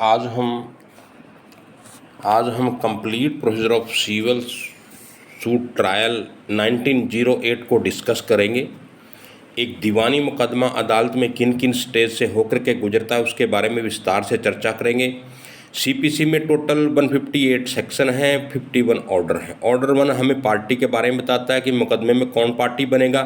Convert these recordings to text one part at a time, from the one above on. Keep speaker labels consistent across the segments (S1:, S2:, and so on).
S1: आज हम complete procedure of civil suit trial 1908 को डिस्कस करेंगे। एक दीवानी मुकदमा अदालत में किन किन स्टेज से होकर के गुजरता है उसके बारे में विस्तार से चर्चा करेंगे। सीपीसी में टोटल 158 सेक्शन हैं, 51 ऑर्डर हैं। ऑर्डर 1 हमें पार्टी के बारे में बताता है कि मुकदमे में कौन पार्टी बनेगा।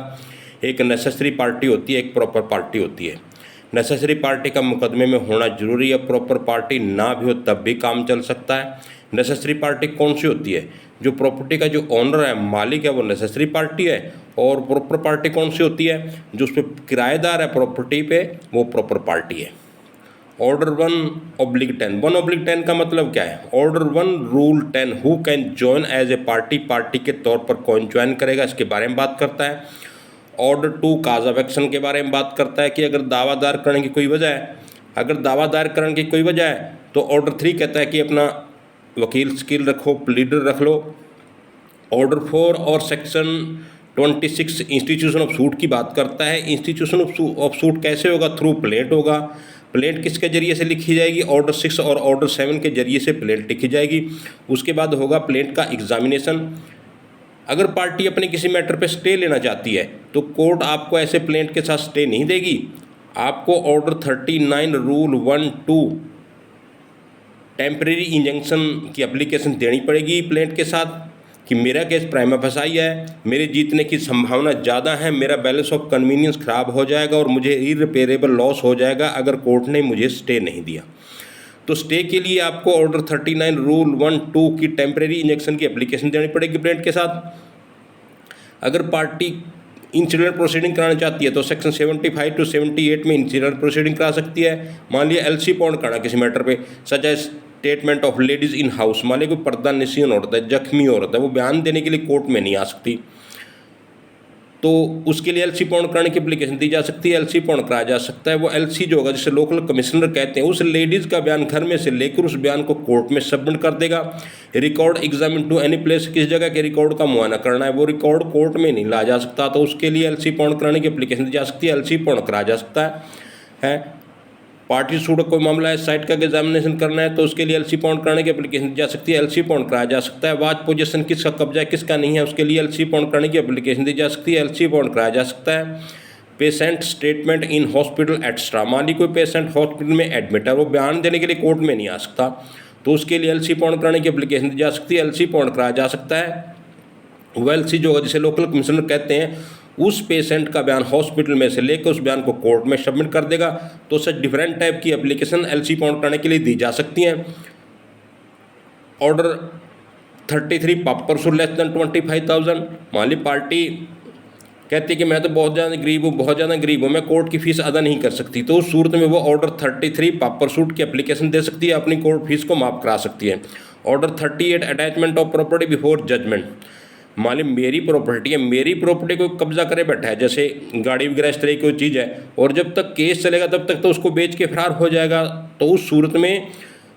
S1: एक नेसेसरी पार्टी होती है, एक प्रॉपर पार्टी होती है। नेसेसरी पार्टी का मुकदमे में होना जरूरी है, प्रॉपर पार्टी ना भी हो तब भी काम चल सकता है। नेसेसरी पार्टी कौन सी होती है? जो प्रॉपर्टी का जो ऑनर है, मालिक है, वो नेसेसरी पार्टी है। और प्रॉपर पार्टी कौन सी होती है? जो उस पर किराएदार है प्रॉपर्टी पे, वो प्रॉपर पार्टी है। ऑर्डर 1/10 1/10 का मतलब क्या है? Order 1 rule 10 who can join as a party, party के तौर पर कौन ज्वाइन करेगा इसके बारे में बात करता है। ऑर्डर 2 काज ऑफ एक्शन के बारे में बात करता है कि अगर दावा दायर करने की कोई वजह है, अगर दावा दायर करने की कोई वजह है तो ऑर्डर 3 कहता है कि अपना वकील स्किल रखो, प्लीडर रख लो। ऑर्डर 4 और सेक्शन 26 इंस्टीट्यूशन ऑफ सूट की बात करता है। इंस्टीट्यूशन ऑफ सूट कैसे होगा? थ्रू प्लेंट होगा। प्लेंट किसके जरिए से लिखी जाएगी? ऑर्डर 6 और ऑर्डर 7 के जरिए से प्लेंट लिखी जाएगी। उसके बाद होगा प्लेंट का एग्जामिनेशन। अगर पार्टी अपने किसी मैटर पे स्टे लेना चाहती है तो कोर्ट आपको ऐसे प्लेंट के साथ स्टे नहीं देगी। आपको ऑर्डर 39 रूल 1-2 टेम्परेरी इंजंक्शन की एप्लीकेशन देनी पड़ेगी प्लेंट के साथ कि मेरा केस प्राइमा फसाई है, मेरे जीतने की संभावना ज़्यादा है, मेरा बैलेंस ऑफ कन्वीनियंस ख़राब हो जाएगा और मुझे इररिपेयरेबल लॉस हो जाएगा अगर कोर्ट ने मुझे स्टे नहीं दिया। तो स्टे के लिए आपको ऑर्डर 39 रूल 1-2 की टेम्परेरी इंजेक्शन की एप्लीकेशन देनी पड़ेगी प्लेंट के साथ। अगर पार्टी इंसिडेंट प्रोसीडिंग कराना चाहती है तो सेक्शन 75 to 78 में इंसिडेंट प्रोसीडिंग करा सकती है। मान लिया एलसी पॉइंट कराना किसी मैटर पे, such as statement of ladies in house, मान लिया कोई पर्दा निशीन औरत है, जख्मी औरत है, वो बयान देने के लिए कोर्ट में नहीं आ सकती, तो उसके लिए एलसी पॉइंट कराने की एप्लीकेशन दी जा सकती है, एलसी पॉइंट कराया जा सकता है। वो एलसी जो होगा, जिसे लोकल कमिश्नर कहते हैं, उस लेडीज़ का बयान घर में से लेकर उस बयान को कोर्ट में सबमिट कर देगा। Record examine to any place, किस जगह के रिकॉर्ड का मुआयना करना है, वो रिकॉर्ड कोर्ट में नहीं लाया जा सकता, तो उसके लिए एलसी पॉइंट कराने की एप्लीकेशन दी जा सकती है, एलसी पॉइंट कराया जा सकता है। पार्टी सूट कोई मामला है, साइट का एग्जामिनेशन करना है तो उसके लिए एलसी पॉइंट कराने की एप्लीकेशन दी जा सकती है, एलसी पॉइंट कराया जा सकता है। वाच पोजीशन किसका कब्जा है, किसका नहीं है, उसके लिए एलसी पॉइंट कराने की एप्लीकेशन दी जा सकती है, एलसी पॉइंट कराया जा सकता है। Patient statement in hospital extra, मान ली कोई पेशेंट हॉस्पिटल में एडमिट है, वो बयान देने के लिए कोर्ट में नहीं आ सकता, तो उसके लिए एलसी पॉइंट कराने की एप्लीकेशन दी जा सकती है, एलसी पॉइंट कराया जा सकता है। वो एलसी जो होगा, जिसे लोकल कमिश्नर कहते हैं, उस पेशेंट का बयान हॉस्पिटल में से लेकर उस बयान को कोर्ट में सबमिट कर देगा। तो सच डिफरेंट टाइप की एप्लीकेशन एलसी पॉइंट कराने के लिए दी जा सकती हैं। Order 33 pauper suit less than 25,000, मान ली पार्टी कहती है कि मैं तो बहुत ज़्यादा गरीब हूँ, बहुत ज़्यादा गरीब हूँ, मैं कोर्ट की फीस अदा नहीं कर सकती, तो उस सूरत में वो ऑर्डर 33 पापर सूट की एप्लीकेशन दे सकती है, अपनी कोर्ट फीस को माफ़ करा सकती है। Order 38 attachment of property before judgment, मान ली मेरी प्रॉपर्टी है, मेरी प्रॉपर्टी को कब्जा करे बैठा है, जैसे गाड़ी वगैरह इस तरह की कोई चीज़ है, और जब तक केस चलेगा तब तक तो उसको बेच के फरार हो जाएगा, तो उस सूरत में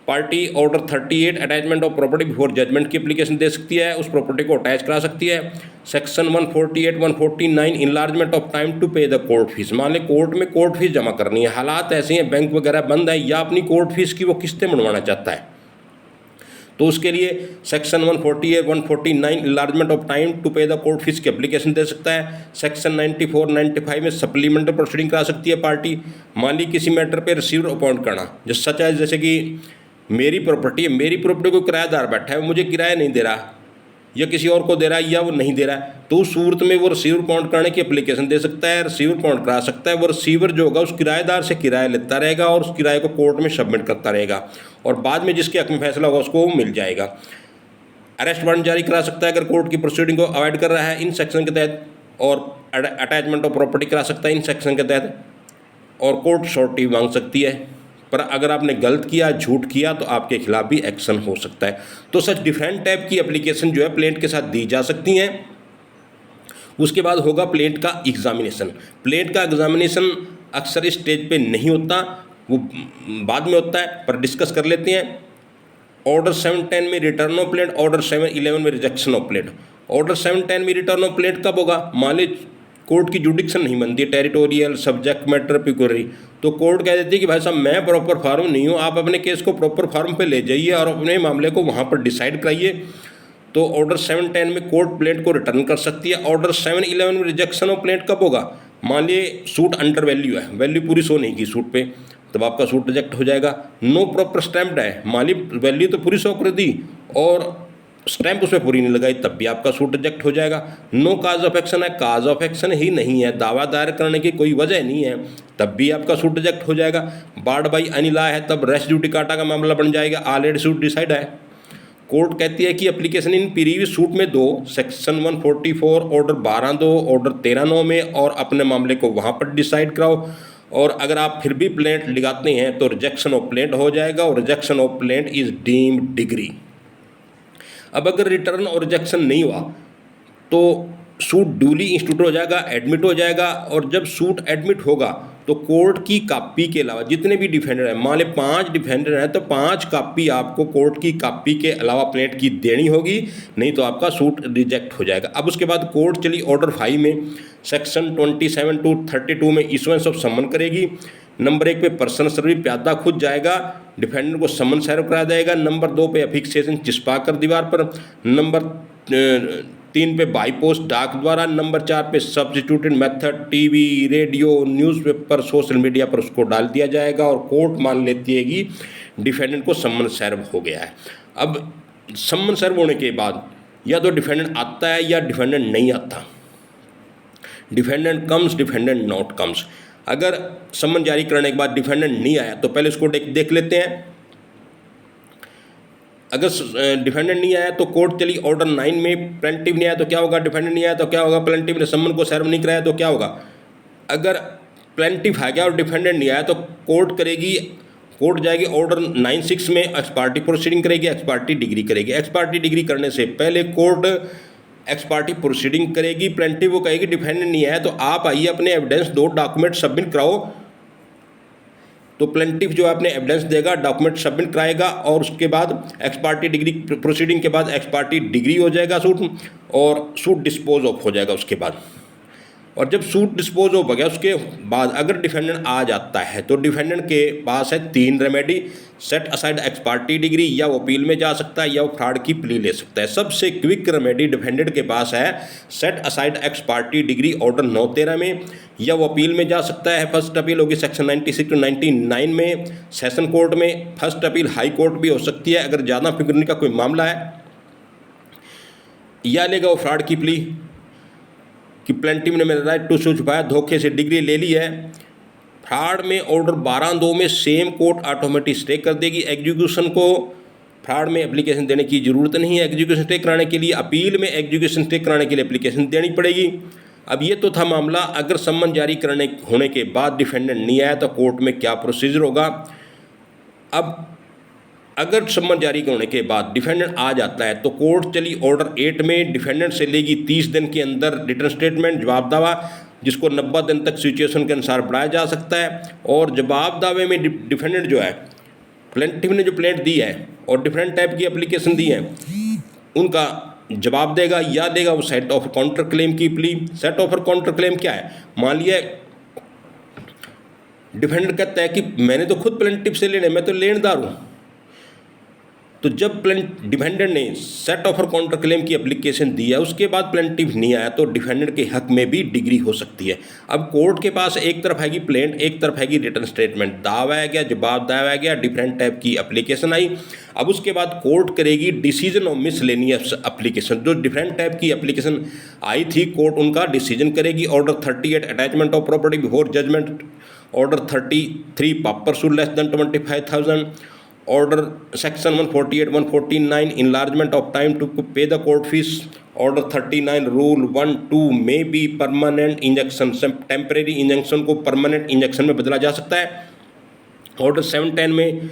S1: party order 38 attachment of property before judgment की एप्लीकेशन दे सकती है, उस प्रॉपर्टी को अटैच करा सकती है। Section 148 149 enlargement of time to pay the court fees, मान ली कोर्ट में कोर्ट फीस जमा करनी है, हालात ऐसे हैं बैंक वगैरह बंद है, या अपनी कोर्ट फीस की वो किस्तें बनवाना चाहता है, तो उसके लिए section 148 149 enlargement of time to pay the court fees की एप्लीकेशन दे सकता है। सेक्शन 94 95 में सप्लीमेंट्री प्रोसीडिंग करा सकती है पार्टी। मान ली किसी मैटर पे रिसीवर अपॉइंट करना, जो सच है, जैसे कि मेरी प्रॉपर्टी है, मेरी प्रॉपर्टी को किराएदार बैठा है, मुझे किराया नहीं दे रहा, या किसी और को दे रहा है, या वो नहीं दे रहा है, तो उस सूरत में वो रिसीवर पॉइंट कराने की एप्लीकेशन दे सकता है, रिसीवर पॉइंट करा सकता है। वो रिसीवर जो होगा उस किराएदार से किराया लेता रहेगा और उस किराए को कोर्ट में सबमिट करता रहेगा, और बाद में जिसके हक में फैसला होगा उसको वो मिल जाएगा। अरेस्ट वारंट जारी करा सकता है अगर कोर्ट की प्रोसीडिंग को अवॉइड कर रहा है इन सेक्शन के तहत, और अटैचमेंट ऑफ प्रॉपर्टी करा सकता है इन सेक्शन के तहत, और कोर्ट श्योरिटी मांग सकती है। पर अगर आपने गलत किया, झूठ किया, तो आपके खिलाफ भी एक्शन हो सकता है। तो सच डिफरेंट टाइप की एप्लीकेशन जो है प्लेंट के साथ दी जा सकती हैं। उसके बाद होगा प्लेंट का एग्जामिनेशन। प्लेंट का एग्जामिनेशन अक्सर इस स्टेज पे नहीं होता, वो बाद में होता है, पर डिस्कस कर लेते हैं। ऑर्डर 710 में रिटर्न ऑफ प्लेंट, ऑर्डर 711 में रिजेक्शन ऑफ प्लेंट। ऑर्डर 710 में रिटर्न ऑफ प्लेंट कब होगा? मान ली कोर्ट की जुडिक्शन नहीं बनती, टेरिटोरियल, सब्जेक्ट मैटर, पिक्यूलरी। तो कोर्ट कह देती है कि भाई साहब मैं प्रॉपर फॉर्म नहीं हूँ, आप अपने केस को प्रॉपर फॉर्म पे ले जाइए और अपने मामले को वहाँ पर डिसाइड कराइए। तो ऑर्डर 710 में कोर्ट प्लेंट को रिटर्न कर सकती है। ऑर्डर 711 में रिजेक्शन ऑफ प्लेंट कब होगा? मान लिए सूट अंडर वैल्यू है, वैल्यू पूरी शो नहीं की सूट पे, तब आपका सूट रिजेक्ट हो जाएगा। नो प्रॉपर स्टैम्प्ड है, मान ली वैल्यू तो पूरी शो कर दी और स्टैंप उसमें पूरी नहीं लगाई, तब भी आपका सूट रिजेक्ट हो जाएगा। नो काज ऑफ एक्शन है, काज ऑफ एक्शन ही नहीं है, दावा दायर करने की कोई वजह नहीं है, तब भी आपका सूट रिजेक्ट हो जाएगा। बार्ड बाई अनिला है, तब रेस जुडिकाटा का मामला बन जाएगा, ऑलरेडी सूट डिसाइड है। कोर्ट कहती है कि एप्लीकेशन इन प्रीवियस सूट में दो, सेक्शन 144 ऑर्डर 12 दो, ऑर्डर 13 में, और अपने मामले को वहाँ पर डिसाइड कराओ। और अगर आप फिर भी प्लेंट लगाते हैं तो रिजेक्शन ऑफ प्लेंट हो जाएगा, और rejection of plaint is deemed degree. अब अगर रिटर्न और रिजेक्शन नहीं हुआ तो सूट ड्यूली इंस्टीट्यूट हो जाएगा, एडमिट हो जाएगा। और जब सूट एडमिट होगा तो कोर्ट की कापी के अलावा जितने भी डिफेंडर हैं, मान लें 5 डिफेंडर हैं, तो 5 कापी आपको कोर्ट की कापी के अलावा प्लेंट की देनी होगी, नहीं तो आपका सूट रिजेक्ट हो जाएगा। अब उसके बाद कोर्ट चली ऑर्डर 5 में, सेक्शन 27 to 32 में इशुएंस ऑफ समन करेगी। नंबर 1 पे पर्सन सर्विस प्यादा खुद जाएगा, डिफेंडेंट को समन सर्व करा देगा। नंबर 2 पे अफिक्सेशन चिपका कर दीवार पर। नंबर 3 पे बाई पोस्ट डाक द्वारा। नंबर 4 पे substituted method TV, radio, newspaper, social media पर उसको डाल दिया जाएगा, और कोर्ट मान लेती है कि डिफेंडेंट को समन सर्व हो गया है। अब समन सर्व होने के बाद या तो डिफेंडेंट आता है या डिफेंडेंट नहीं आता। Defendant comes, defendant not comes. अगर समन जारी करने के बाद डिफेंडेंट नहीं आया तो पहले उसको देख लेते हैं। अगर डिफेंडेंट नहीं आया तो कोर्ट चली ऑर्डर 9 में, प्लेंटिव नहीं आया तो क्या होगा, डिफेंडेंट नहीं आया तो क्या होगा, प्लेंटिव ने समन को सर्व नहीं कराया तो क्या होगा। अगर प्लेंटिव आ गया और डिफेंडेंट नहीं आया तो कोर्ट जाएगी ऑर्डर 96 में, एक्स पार्टी प्रोसीडिंग करेगी, एक्स पार्टी डिग्री करेगी। एक्स पार्टी डिग्री करने से पहले कोर्ट एक्स पार्टी प्रोसीडिंग करेगी। प्लेंटिव को कहेगी डिफेंडेंट नहीं आया तो आप आइए अपने एविडेंस दो, डॉक्यूमेंट सबमिट कराओ। तो प्लेंटिव जो अपने एविडेंस देगा, डॉक्यूमेंट सबमिट कराएगा, और उसके बाद एक्स पार्टी डिग्री प्रोसीडिंग के बाद एक्स पार्टी डिग्री हो जाएगा सूट, और सूट डिस्पोज ऑफ हो जाएगा उसके बाद। और जब सूट डिस्पोज ऑफ हो गया उसके बाद अगर डिफेंडेंट आ जाता है तो डिफेंडेंट के पास है 3 remedy, set aside x party degree, या वो अपील में जा सकता है या वो फ्रॉड की प्ली ले सकता है। सबसे क्विक रेमेडी डिफेंडेंट के पास है set aside x party degree order 9-13 में, या वो अपील में जा सकता है। फर्स्ट अपील होगी सेक्शन 96 to 99 में सेशन कोर्ट में। फर्स्ट अपील हाई कोर्ट भी हो सकती है अगर ज़्यादा फिक्र का कोई मामला है, या लेगा वो फ्रॉड की प्ली कि प्लेंटिव ने मेरा राइट टू सू छुपाया, धोखे से डिग्री ले ली है। फ्रॉड में ऑर्डर 12-2 में सेम कोर्ट ऑटोमेटिक स्टे कर देगी। एग्जीक्यूशन को फ्रॉड में एप्लीकेशन देने की ज़रूरत नहीं है। एग्जीक्यूशन स्टे कराने के लिए अपील में एग्जीक्यूशन स्टे कराने के लिए एप्लीकेशन देनी पड़ेगी। अब ये तो था मामला अगर सम्मन जारी करने होने के बाद डिफेंडेंट नहीं आया तो कोर्ट में क्या प्रोसीजर होगा। अब अगर सम्मन जारी होने के बाद डिफेंडेंट आ जाता है तो कोर्ट चली ऑर्डर 8 में, डिफेंडेंट से लेगी 30 दिन के अंदर रिटर्न स्टेटमेंट, जवाब दावा, जिसको 90 दिन तक सिचुएशन के अनुसार बढ़ाया जा सकता है। और जवाब दावे में डिफेंडेंट जो है, प्लेंटिव ने जो प्लेंट दी है और डिफरेंट टाइप की एप्लीकेशन दी है, उनका जवाब देगा या देगा वो सेट ऑफ काउंटर क्लेम की plea. Set offer counter claim क्या है? मान लिया डिफेंडेंट कहता है कि मैंने तो खुद प्लेंटिव से लेने, मैं तो लेनदार हूँ, तो जब डिफेंडेंट ने सेट ऑफर काउंटर क्लेम की एप्लीकेशन दी है उसके बाद प्लेंटिव नहीं आया तो डिफेंडेंट के हक में भी डिग्री हो सकती है। अब कोर्ट के पास एक तरफ आएगी प्लेंट, एक तरफ आएगी रिटर्न स्टेटमेंट, दावा आ गया, जवाब दावा आ गया, डिफरेंट टाइप की एप्लीकेशन आई। अब उसके बाद कोर्ट करेगी डिसीजन ऑफ मिसलेनियस एप्लीकेशन। जो डिफरेंट टाइप की एप्लीकेशन आई थी कोर्ट उनका डिसीजन करेगी। Order 38 attachment of property before judgment, order 33 pauper suit less than 25,000, order section 148 149 enlargement of time to pay the court fees, order 39 rule 1-2 में भी permanent injection, temporary injection को permanent injection में बदला जा सकता है। ऑर्डर 710 में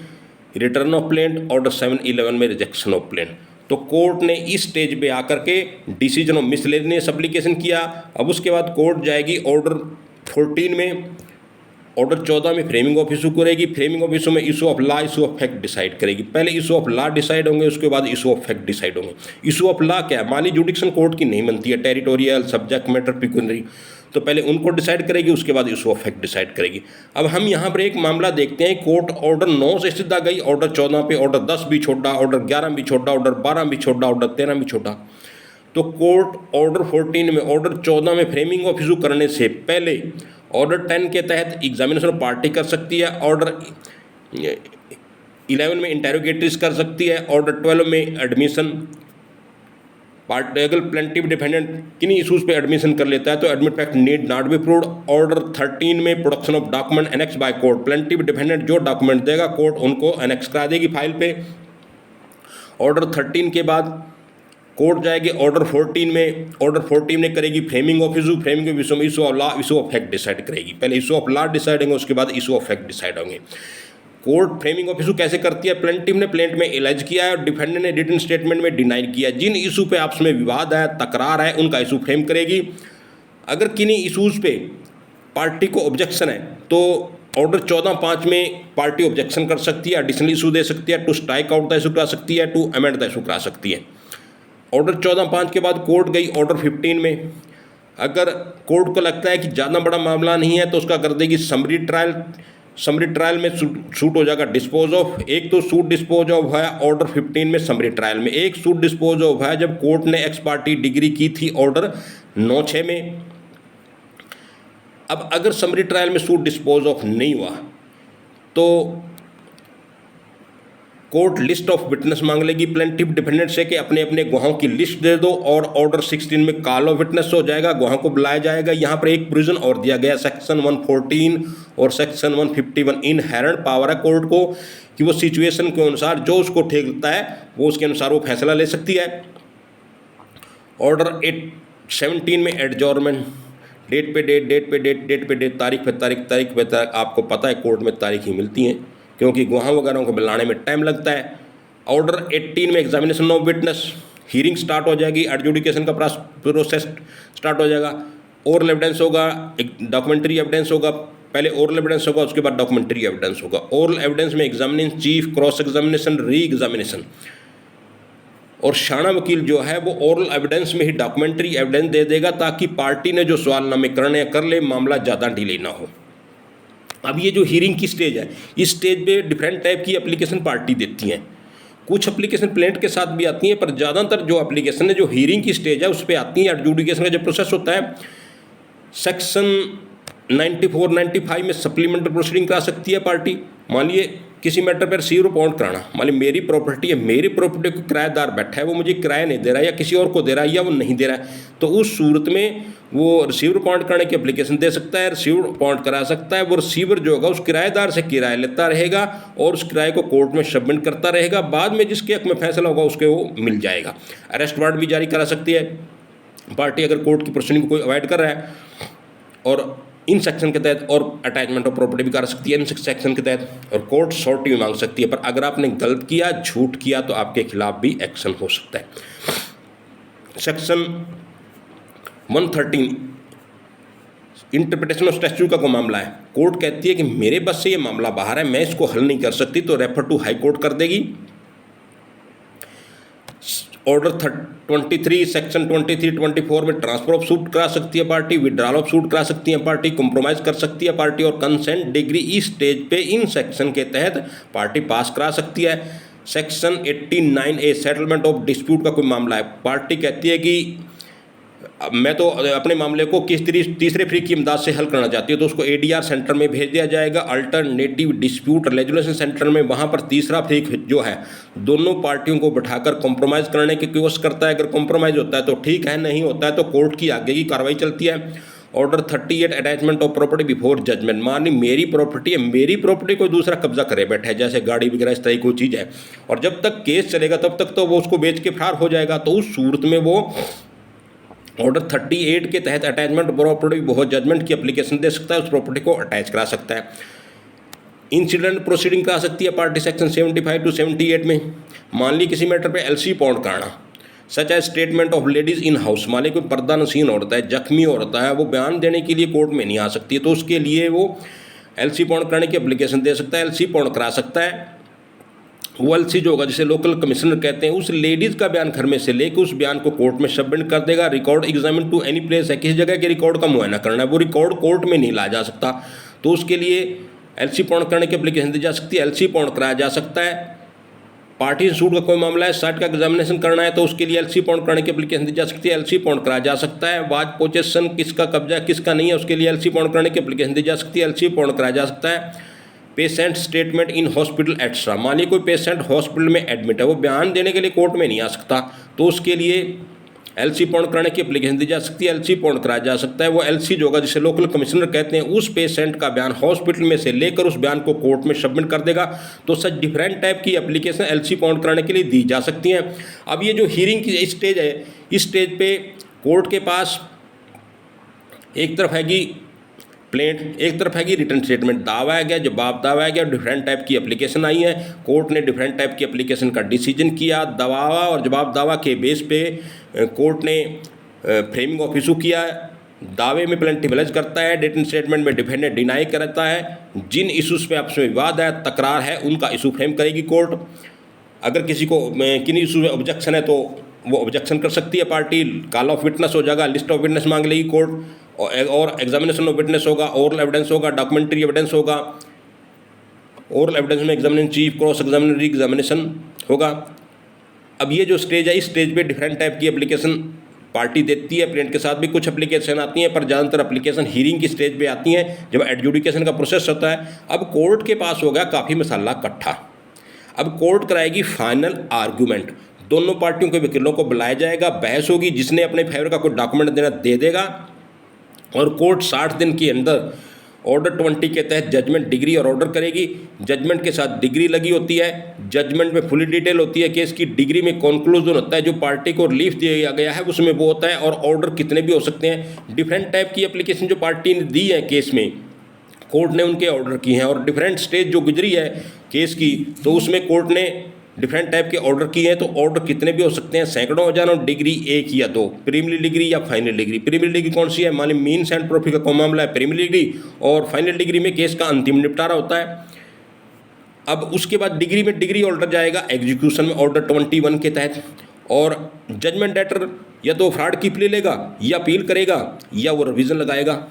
S1: रिटर्न ऑफ प्लेंट, ऑर्डर 711 में रिजेक्शन ऑफ प्लेंट। तो कोर्ट ने इस स्टेज पे आकर के डिसीजन ऑफ मिसलेनियस एप्लीकेशन किया। अब उसके बाद कोर्ट जाएगी ऑर्डर 14 में, ऑर्डर 14 में फ्रेमिंग ऑफ इशू करेगी। फ्रेमिंग ऑफ इशू में issue of law, issue of fact decide करेगी। पहले इशू ऑफ लॉ डिसाइड होंगे, उसके बाद इशू ऑफ फैक्ट डिसाइड होंगे। इशू ऑफ लॉ क्या है? माली जुडिक्शन कोर्ट की नहीं बनती है, टेरिटोरियल, सब्जेक्ट मैटर, पिक्यूनरी। तो पहले उनको डिसाइड करेगी, उसके बाद इशू ऑफ फैक्ट डिसाइड करेगी। अब हम यहाँ पर एक मामला देखते हैं, कोर्ट ऑर्डर 9 से सीधा गई ऑर्डर 14 पे, ऑर्डर 10 भी छोड़ा, ऑर्डर 11 भी छोड़ा, ऑर्डर 12 भी छोड़ा, ऑर्डर 13 भी छोड़ा। तो कोर्ट ऑर्डर 14 में, ऑर्डर 14 में फ्रेमिंग ऑफ इशू करने से पहले ऑर्डर 10 के तहत एग्जामिनेशन ऑफ पार्टी कर सकती है, ऑर्डर 11 में इंटेरोगेटरीज कर सकती है, ऑर्डर 12 में एडमिशन, पार्टी अगर प्लेंटिव डिफेंडेंट किन्हीं इशूज़ पे एडमिशन कर लेता है तो admit fact need not be proved. Order 13 में production of document annex by court, plaintiff defendant जो डॉक्यूमेंट देगा कोर्ट उनको एनेक्स करा देगी फाइल पे। ऑर्डर 13 के बाद कोर्ट जाएगी ऑर्डर 14 में, ऑर्डर 14 में करेगी framing of issue, framing of issue of law, issue of fact decide करेगी। पहले इशू ऑफ लॉ डिसाइड होंगे, उसके बाद इशू ऑफ फैक्ट डिसाइड होंगे। कोर्ट फ्रेमिंग ऑफ इशू कैसे करती है? प्लेंटिव ने प्लेंट में एलाइज किया है और डिफेंडेंट ने रिटन स्टेटमेंट में डिनाई किया। जिन इशू पे आपस में विवाद है, तकरार है, उनका इशू फ्रेम करेगी। अगर किन्हीं इशूज़ पे पार्टी को ऑब्जेक्शन है तो ऑर्डर 14(5) में पार्टी ऑब्जेक्शन कर सकती है, एडिशनल इशू दे सकती है, to strike out the issue करा सकती है, टू अमेंड द इशू करा सकती है। ऑर्डर 14(5) के बाद कोर्ट गई ऑर्डर 15 में। अगर कोर्ट को लगता है कि ज़्यादा बड़ा मामला नहीं है तो उसका कर देगी समरी ट्रायल। समरी ट्रायल में सूट हो जाएगा डिस्पोज ऑफ। एक तो सूट डिस्पोज ऑफ है ऑर्डर 15 में समरी ट्रायल में, एक सूट डिस्पोज ऑफ है जब कोर्ट ने एक्स पार्टी डिग्री की थी ऑर्डर 9/6 में। अब अगर समरी ट्रायल में सूट डिस्पोज ऑफ नहीं हुआ तो कोर्ट लिस्ट ऑफ विटनेस मांग लेगी प्लेंटिव डिफेंडेंट से कि अपने अपने गवाहों की लिस्ट दे दो, और ऑर्डर 16 में कॉल ऑफ विटनेस हो जाएगा, गवाहों को बुलाया जाएगा। यहाँ पर एक प्रोविजन और दिया गया, सेक्शन 114 और सेक्शन 151 इनहेरेंट पावर है कोर्ट को कि वो सिचुएशन के अनुसार जो उसको ठीक लगता है वो उसके अनुसार वो फैसला ले सकती है। ऑर्डर 17 में एडजॉर्नमेंट, डेट पे डेट, डेट पे डेट, डेट पे डेट, तारीख पे तारीख, तारीख पे तारीख। आपको पता है कोर्ट में तारीख ही मिलती हैं क्योंकि गवाह वगैरह को बुलाने में टाइम लगता है। ऑर्डर 18 में examination of witness, hearing start हो जाएगी, एडजुडिकेशन का प्रोसेस स्टार्ट हो जाएगा। ओरल एविडेंस होगा, एक डॉक्यूमेंट्री एविडेंस होगा, पहले ओरल एविडेंस होगा उसके बाद डॉक्यूमेंट्री एविडेंस होगा। ओरल एविडेंस में examination chief, cross examination, re examination. और शाना वकील जो है वो ओरल एविडेंस में ही डॉक्यूमेंट्री एविडेंस दे देगा ताकि पार्टी ने जो सवालनामे करने कर ले मामला ज़्यादा डिले ना हो। अब ये जो हीयरिंग की स्टेज है, इस स्टेज पे डिफरेंट टाइप की एप्लीकेशन पार्टी देती हैं। कुछ एप्लीकेशन प्लेंट के साथ भी आती हैं, पर ज़्यादातर जो एप्लीकेशन है जो हीयरिंग की स्टेज है उस पर आती हैं। एडजुडिकेशन का जो प्रोसेस होता है सेक्शन 94, 95 में सप्लीमेंट्री प्रोसीडिंग करा सकती है पार्टी। मान लिए किसी मैटर पर रिसीवर अपॉइंट कराना, मान ली मेरी प्रॉपर्टी है, मेरी प्रॉपर्टी को किराएदार बैठा है, वो मुझे किराया नहीं दे रहा है या किसी और को दे रहा है या वो नहीं दे रहा है, तो उस सूरत में वो रिसीवर अपॉइंट करने की एप्लीकेशन दे सकता है, रिसीवर अपॉइंट करा सकता है। वो रिसीवर जो होगा उस किराएदार से किराया लेता रहेगा और उस किराए को कोर्ट में सबमिट करता रहेगा। बाद में जिसके हक में फैसला होगा उसके वो मिल जाएगा। अरेस्ट वारंट भी जारी करा सकती है पार्टी अगर कोर्ट की प्रोसीडिंग को कोई अवॉइड कर रहा है, और इन सेक्शन के तहत, और अटैचमेंट ऑफ प्रॉपर्टी भी कर सकती है इन सेक्शन के तहत, और कोर्ट सॉर्टी भी मांग सकती है। पर अगर आपने गलत किया, झूठ किया, तो आपके खिलाफ भी एक्शन हो सकता है। सेक्शन 113 इंटरप्रिटेशन ऑफ स्टैट्यूट का कोई मामला है, कोर्ट कहती है कि मेरे बस से ये मामला बाहर है, मैं इसको हल नहीं कर सकती, तो रेफर टू हाई कोर्ट कर देगी। ऑर्डर 23 सेक्शन 23, 24 में ट्रांसफर ऑफ सूट करा सकती है पार्टी, विड्रॉल ऑफ सूट करा सकती है पार्टी, कॉम्प्रोमाइज़ कर सकती है पार्टी, और कंसेंट डिग्री इस स्टेज पे इन सेक्शन के तहत पार्टी पास करा सकती है। Section 89A settlement of dispute का कोई मामला है, पार्टी कहती है कि मैं तो अपने मामले को किस तीसरे फ्री की इमदाद से हल करना चाहती है, तो उसको ADR सेंटर में भेज दिया जाएगा, अल्टरनेटिव डिस्प्यूट रेजोल्यूशन सेंटर में। वहाँ पर तीसरा फ्री जो है दोनों पार्टियों को बिठाकर कॉम्प्रोमाइज़ करने की कोशिश करता है। अगर कॉम्प्रोमाइज़ होता है तो ठीक है, नहीं होता है तो कोर्ट की आगे की कार्रवाई चलती है। Order 38 attachment of property before judgment, मानी मेरी प्रॉपर्टी है, मेरी प्रॉपर्टी कोई दूसरा कब्जा करे बैठा है, जैसे गाड़ी वगैरह इस तरह की कोई चीज़ है, और जब तक केस चलेगा तब तक तो वो उसको बेच के फरार हो जाएगा। तो उस सूरत में वो ऑर्डर 38 के तहत अटैचमेंट प्रॉपर्टी बहुत जजमेंट की एप्लीकेशन दे सकता है, उस प्रॉपर्टी को अटैच करा सकता है। इंसिडेंट प्रोसीडिंग करा सकती है पार्टी सेक्शन 75 to 78 में। मान ली किसी मैटर पे LC अपॉइंट कराना, such as statement of ladies in house, मान ली कोई पर्दा नशीन औरत है, जख्मी औरत है, वो बयान देने के लिए कोर्ट में नहीं आ सकती है, तो उसके लिए वो LC अपॉइंट कराने की एप्लीकेशन दे सकता है, LC अपॉइंट करा सकता है। वो एलसी जो होगा, जिसे लोकल कमिश्नर कहते हैं, उस लेडीज़ का बयान घर में से लेकर उस बयान को कोर्ट में सबमिट कर देगा। Record examine to any place है, किसी जगह के रिकॉर्ड का मुआयना करना है, वो रिकॉर्ड कोर्ट में नहीं लाया जा सकता, तो उसके लिए एलसी पूर्ण करने की एप्लीकेशन दी जा सकती है, एलसी पूर्ण कराया जा सकता है। पार्टी सूट का कोई मामला है, साइट का एग्जामिनेशन करना है, तो उसके लिए एलसी पूर्ण करने की एप्लीकेशन दी जा सकती है, एलसी पूर्ण कराया जा सकता है। वाज पोजेशन किसका कब्जा किसका नहीं है, उसके लिए एलसी पूर्ण करने की एप्लीकेशन दी जा सकती है, एलसी पूर्ण कराया जा सकता है। Patient statement in hospital extra, मान लीजिए कोई पेशेंट हॉस्पिटल में एडमिट है, वो बयान देने के लिए कोर्ट में नहीं आ सकता, तो उसके लिए एलसी पूर्ण कराने की एप्लीकेशन दी जा सकती है, एलसी पूर्ण कराया जा सकता है। वो एलसी जो होगा, जिसे लोकल कमिश्नर कहते हैं, उस पेशेंट का बयान हॉस्पिटल में से लेकर उस बयान को कोर्ट में सबमिट कर देगा। तो सच डिफरेंट टाइप की एप्लीकेशन एलसी पूर्ण कराने के लिए दी जा सकती हैं। अब ये जो हियरिंग की स्टेज है, इस स्टेज पे कोर्ट के पास एक तरफ है कि प्लेंट, एक तरफ है कि रिटर्न स्टेटमेंट, दावा है गया, जवाब दावा है गया, डिफरेंट टाइप की एप्लीकेशन आई है। कोर्ट ने डिफरेंट टाइप की एप्लीकेशन का डिसीजन किया, दावा और जवाब दावा के बेस पे कोर्ट ने फ्रेमिंग ऑफ इशू किया। दावे में प्लेंटिफ एलेज करता है, रिटर्न स्टेटमेंट में डिफेंडेंट डिनाई करता है। जिन इशूज़ पे आपस में विवाद है, तकरार है, उनका इशू फ्रेम करेगी कोर्ट। अगर किसी को किन्हीं इशू में ऑब्जेक्शन है तो वो ऑब्जेक्शन कर सकती है पार्टी। कॉल ऑफ विटनेस हो जाएगा, लिस्ट ऑफ विटनेस मांग लेगी कोर्ट, और एग्जामिनेशन ऑफ विटनेस होगा, ओरल एविडेंस होगा, डॉक्यूमेंट्री एविडेंस होगा। ओरल एविडेंस में एग्जामिनेशन चीफ, क्रॉस एग्जामिनरी एग्जामिनेशन होगा। अब ये जो स्टेज है, इस स्टेज पे डिफरेंट टाइप की एप्लीकेशन पार्टी देती है। प्लेंट के साथ भी कुछ एप्लीकेशन आती हैं, पर ज़्यादातर एप्लीकेशन हीरिंग की स्टेज पे आती हैं, जब एडजुडिकेशन का प्रोसेस होता है। अब कोर्ट के पास हो गया काफ़ी मसाला इकट्ठा। अब कोर्ट कराएगी फाइनल आर्गूमेंट, दोनों पार्टियों के वकीलों को बुलाया जाएगा, बहस होगी, जिसने अपने फेवर का कोई डॉक्यूमेंट देना दे देगा, और कोर्ट 60 दिन के अंदर ऑर्डर 20 के तहत जजमेंट डिग्री और ऑर्डर करेगी। जजमेंट के साथ डिग्री लगी होती है, जजमेंट में फुली डिटेल होती है केस की। डिग्री में कंक्लूजन होता है, जो पार्टी को रिलीफ दिया गया है उसमें वो होता है, और ऑर्डर कितने भी हो सकते हैं। डिफरेंट टाइप की एप्लीकेशन जो पार्टी ने दी है केस में, कोर्ट ने उनके ऑर्डर किए हैं, और डिफरेंट स्टेज जो गुजरी है केस की, तो उसमें कोर्ट ने डिफरेंट टाइप के ऑर्डर किए हैं। तो ऑर्डर कितने भी हो सकते हैं, सैकड़ों हो जाना, डिग्री एक या दो, प्रीमियरी डिग्री या फाइनल डिग्री। प्रीमियरी डिग्री कौन सी है, मान ली मीन्स एंड प्रोफिट का कौन मामला है, प्रीमियरी डिग्री, और फाइनल डिग्री में केस का अंतिम निपटारा होता है। अब उसके बाद डिग्री में डिग्री ऑर्डर जाएगा एग्जीक्यूशन में ऑर्डर 21 के तहत, और जजमेंट डेटर या तो फ्रॉड की प्ली लेगा, या अपील करेगा, या वो रिवीजन लगाएगा।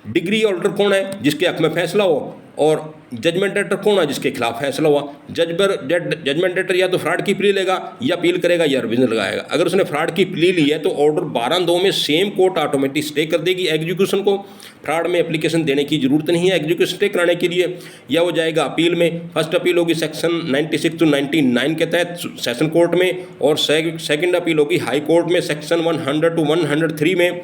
S1: डिग्री ऑर्डर कौन है, जिसके हक में फैसला हो, और जजमेंट डेटर कौन है, जिसके खिलाफ फैसला हुआ। जजमेंट डेटर या तो फ्रॉड की प्ली लेगा, या अपील करेगा, या रिवीजन लगाएगा। अगर उसने फ्रॉड की प्ली ली है तो ऑर्डर 12/2 में सेम कोर्ट ऑटोमेटिक स्टे कर देगी एग्जीक्यूशन को। फ्रॉड में एप्लीकेशन देने की जरूरत नहीं है एग्जीक्यूशन स्टे कराने के लिए, या वो जाएगा अपील में। फर्स्ट अपील होगी सेक्शन 96 to 99 के तहत सेशन कोर्ट में, और सेकंड अपील होगी हाई कोर्ट में सेक्शन 100 to 103 में,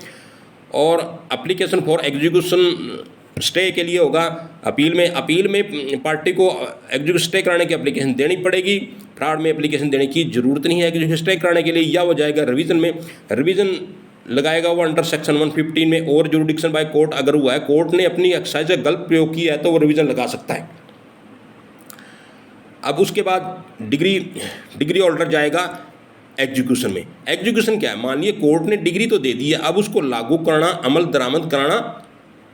S1: और एप्लीकेशन फॉर एग्जीक्यूशन स्टे के लिए होगा अपील में। अपील में पार्टी को एग्जीक्यूशन स्टे कराने की एप्लीकेशन देनी पड़ेगी, फ्रॉड में एप्लीकेशन देने की जरूरत नहीं है एग्जीक्यूशन स्टे कराने के लिए। या वो जाएगा रिवीजन में, रिवीजन लगाएगा वो अंडर सेक्शन 115 में, और जुरिडिक्शन बाय कोर्ट अगर हुआ है, कोर्ट ने अपनी एक्सरसाइज का गलत प्रयोग किया है, तो वो रिवीजन लगा सकता है। अब उसके बाद डिग्री ऑर्डर जाएगा एग्जीक्यूशन में। एग्जीक्यूशन क्या है, मान लीजिए कोर्ट ने डिग्री तो दे दी है, अब उसको लागू करना, अमल दरामद कराना,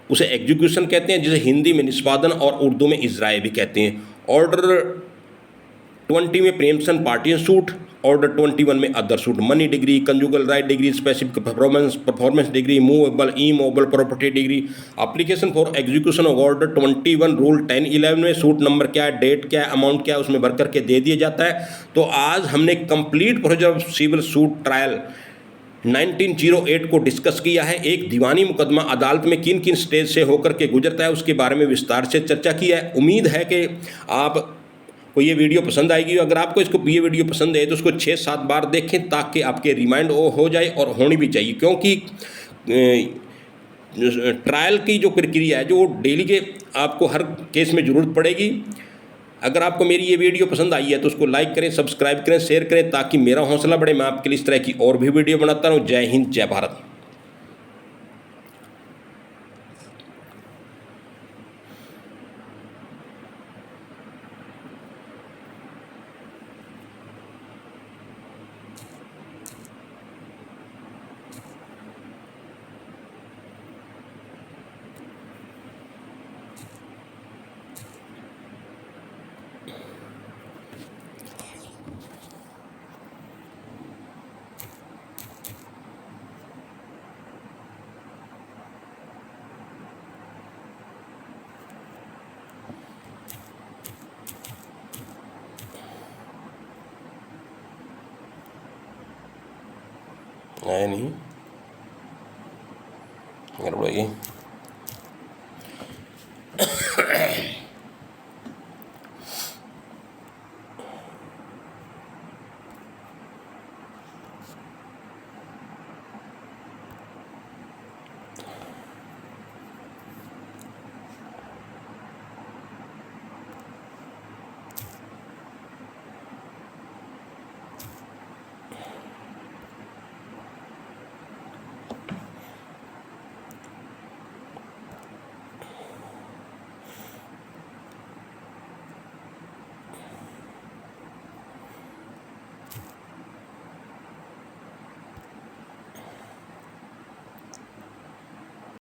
S1: उसे एग्जीक्यूशन कहते हैं, जिसे हिंदी में निष्पादन और उर्दू में इजराए भी कहते हैं। ऑर्डर 20 में प्रेमसन पार्टियन सूट, ऑर्डर 21 में other suit, money degree, conjugal right degree, specific performance degree, movable immovable property degree. Application for execution of order 21 rule 1011 में सूट नंबर क्या है, डेट क्या है, अमाउंट क्या है, उसमें भर करके दे दिया जाता है। तो आज हमने complete procedure of civil suit trial 1908 को डिस्कस किया है। एक दीवानी मुकदमा अदालत में किन किन स्टेज से होकर के गुजरता है, उसके बारे में विस्तार से चर्चा की है। उम्मीद है कि आपको ये वीडियो पसंद आएगी। अगर आपको ये वीडियो पसंद है तो उसको 6-7 बार देखें, ताकि आपके रिमाइंड हो जाए, और होनी भी चाहिए, क्योंकि ट्रायल की जो प्रक्रिया है, जो डेली के आपको हर केस में ज़रूरत पड़ेगी। अगर आपको मेरी ये वीडियो पसंद आई है तो उसको लाइक करें, सब्सक्राइब करें, शेयर करें, ताकि मेरा हौसला बढ़े, मैं आपके लिए इस तरह की और भी वीडियो बनाता रहूँ। जय हिंद, जय भारत। आया नहीं, गड़बड़ है ये।